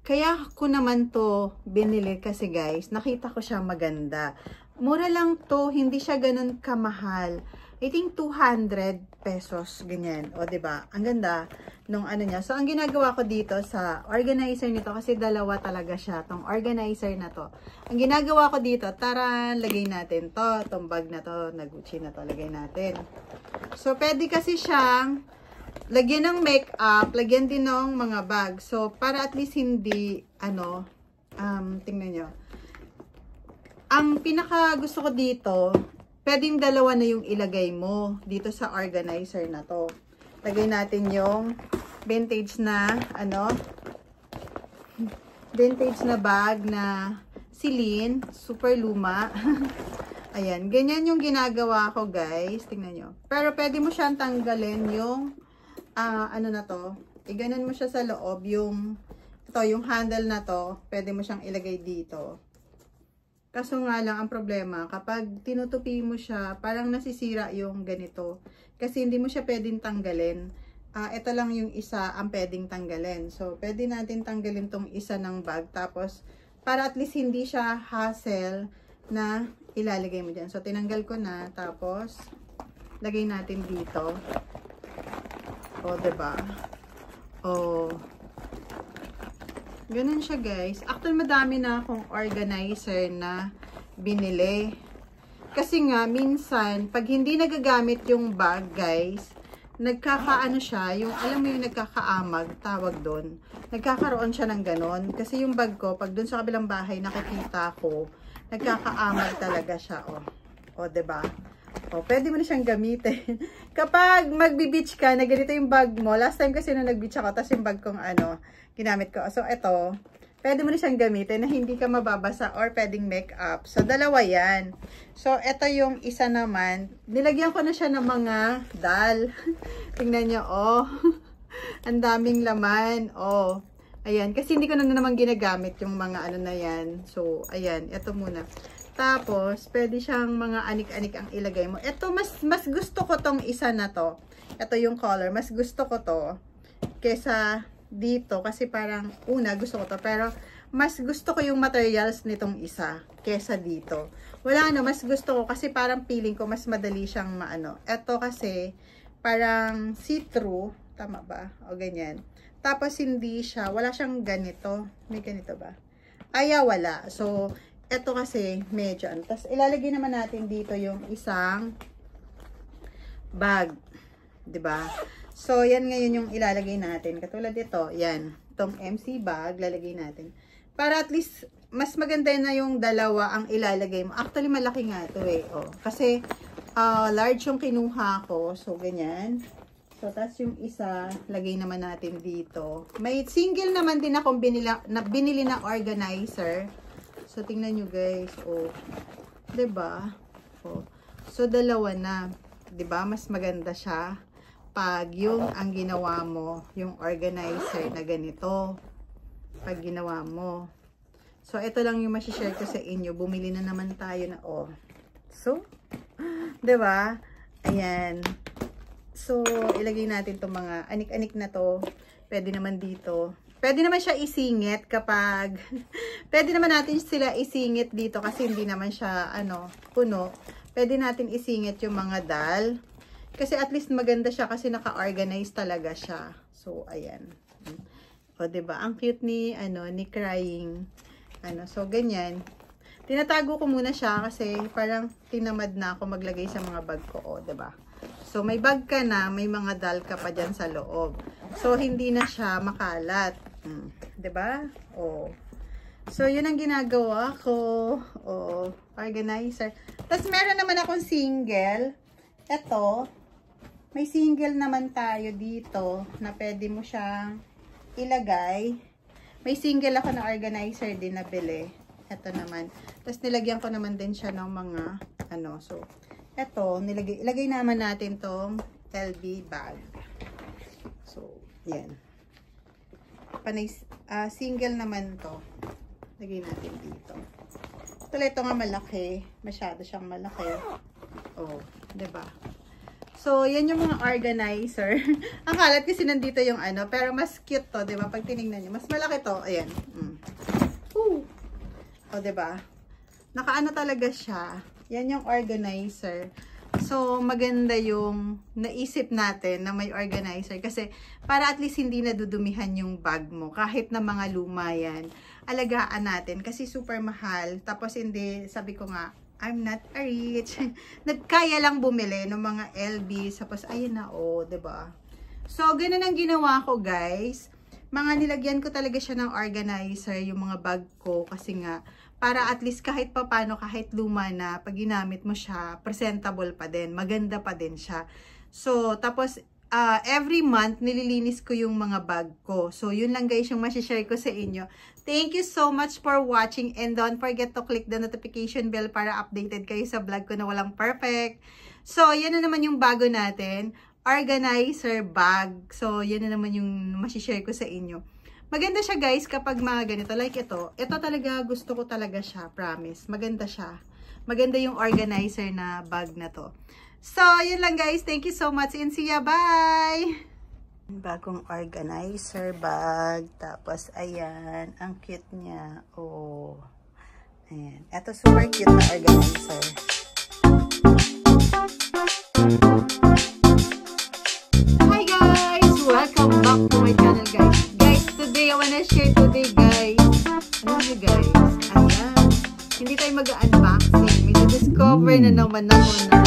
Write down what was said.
Kaya ko naman to binili kasi guys, nakita ko siya maganda. Mura lang to, hindi siya ganun kamahal. I think 200 pesos, ganyan. O, diba? Ang ganda nung ano niya. So, ang ginagawa ko dito sa organizer nito, kasi dalawa talaga siya, tong organizer na to. Ang ginagawa ko dito, tara, lagay natin to, tong bag na to, na Gucci na to, lagay natin. So, pwede kasi siyang lagyan ng makeup, lagyan din ng mga bag. So, para at least hindi, tingnan nyo. Ang pinaka gusto ko dito, pwedeng dalawa na yung ilagay mo dito sa organizer na to. Lagay natin yung vintage na, vintage na bag na Celine, super luma. Ayan, ganyan yung ginagawa ko guys. Tingnan nyo. Pero pwede mo siyang tanggalin yung iganon mo siya sa loob, yung handle na to, pwede mo siyang ilagay dito. Kaso nga lang, ang problema, kapag tinutupi mo siya, parang nasisira yung ganito. Kasi hindi mo siya pwedeng tanggalin. Ito lang yung isa ang pwedeng tanggalin. So, pwede natin tanggalin tong isa ng bag. Tapos, para at least hindi siya hassle na ilalagay mo dyan. So, tinanggal ko na. Tapos, lagay natin dito. O, diba? O, ganun siya, guys. Actually, madami na akong organizer na binili. Kasi nga, minsan, pag hindi nagagamit yung bag, guys, nagkakaano siya, yung, alam mo yung nagkakaamag, tawag doon. Nagkakaroon siya ng ganun. Kasi yung bag ko, pag doon sa kabilang bahay, nakikita ko, nagkakaamag talaga siya, o. O, diba? O, pwede mo na siyang gamitin. Kapag magbi-beach ka, na ganito yung bag mo, last time kasi nung nag-beach ako, tapos yung bag kong ginamit ko. So, ito, pwede mo na siyang gamitin na hindi ka mababasa or pwedeng make-up. So, dalawa yan. So, ito yung isa naman. Nilagyan ko na siya ng mga dal. Tingnan nyo, oh. Ang daming laman, oh. Ayan, kasi hindi ko na naman ginagamit yung mga na yan. So, ayan, ito muna. Tapos, pwede siyang mga anik-anik ang ilagay mo. Ito, mas gusto ko tong isa na to. Ito yung color. Mas gusto ko to kesa dito. Kasi parang, gusto ko to. Pero, mas gusto ko yung materials nitong isa kesa dito. Mas gusto ko kasi parang feeling ko mas madali siyang Ito kasi, parang see-through. Tama ba? O ganyan. Tapos, hindi siya. Wala siyang ganito. May ganito ba? Wala. So, ito kasi medyo Tapos ilalagay naman natin dito yung isang bag, 'di ba? So yan ngayon yung ilalagay natin. Katulad dito, yan. Itong MC bag lalagay natin. Para at least mas maganda na yung dalawa ang ilalagay mo. Actually malaki nga ito oh. Kasi large yung kinuha ko. So ganyan. So tas yung isa lagay naman natin dito. May single naman din akong binili na organizer. So, tingnan nyo guys. Oh. 'Di ba? Oh. So, dalawa na. 'Di ba? Mas maganda siya pag yung ang ginawa mo, yung organizer na ganito. Pag ginawa mo. So, ito lang yung ma-share ko sa inyo. Bumili na naman tayo na, oh. So, 'di ba? Ayan. So, ilagay natin tong mga anik-anik na to. Pwede naman dito. Pwede naman siya isingit kapag, pwede naman natin sila isingit dito kasi hindi naman siya, puno. Pwede natin isingit yung mga dal. Kasi at least maganda siya kasi naka-organize talaga siya. So, ayan. O, diba? Ang cute ni Crying. So, ganyan. Tinatago ko muna siya kasi parang tinamad na ako maglagay sa mga bag ko. O, diba? So, may bag ka na, may mga dal ka pa dyan sa loob. So, hindi na siya makalat. Diba? Oh. So, yun ang ginagawa ko. Oh, organizer. Tapos, meron naman akong single. Ito, may single naman tayo dito na pwede mo siyang ilagay. May single ako na organizer din na bili. Ito naman. Tapos, nilagyan ko naman din siya ng mga, so, ito, ilagay naman natin tong LB bag. So, yan. Single naman to. Lagay natin dito. Ito nga malaki. Masyado siyang malaki. Oh, 'di ba? So, yan yung mga organizer. Ang kalat kasi nandito yung ano, pero mas cute to, diba? Pag tinignan nyo, mas malaki to. Ayan. O, diba? Nakaano talaga siya. Yan yung organizer. So, maganda yung naisip natin na may organizer. Kasi, para at least hindi nadudumihan yung bag mo. Kahit na mga luma yan. Alagaan natin. Kasi super mahal. Tapos, hindi, sabi ko nga, I'm not a rich. Nagkaya lang bumili ng mga LB. Tapos, ayun na, diba? So, ganun ang ginawa ko, guys. Mga nilagyan ko talaga siya ng organizer, yung mga bag ko. Kasi nga, para at least kahit papano, kahit luma na, pag ginamit mo siya, presentable pa din. Maganda pa din siya. So, tapos, every month, nililinis ko yung mga bag ko. So, yun lang guys yung masishare ko sa inyo. Thank you so much for watching and don't forget to click the notification bell para updated kayo sa vlog ko na walang perfect. So, yan na naman yung bago natin. Organizer bag. So, yan na naman yung masishare ko sa inyo. Maganda siya guys kapag mga ganito. Like ito. Ito talaga gusto ko talaga siya. Promise. Maganda siya. Maganda yung organizer na bag na to. So, yun lang guys. Thank you so much and see ya. Bye! Bagong organizer bag. Tapos, ayan. Ang cute niya. Oh. Ayan. Ito super cute na organizer. Hi guys! Welcome back to my channel guys. Guys, today I wanna share today guys. Ano nyo guys? Ayan. Hindi tayo mag-unboxing. May discover na naman ako na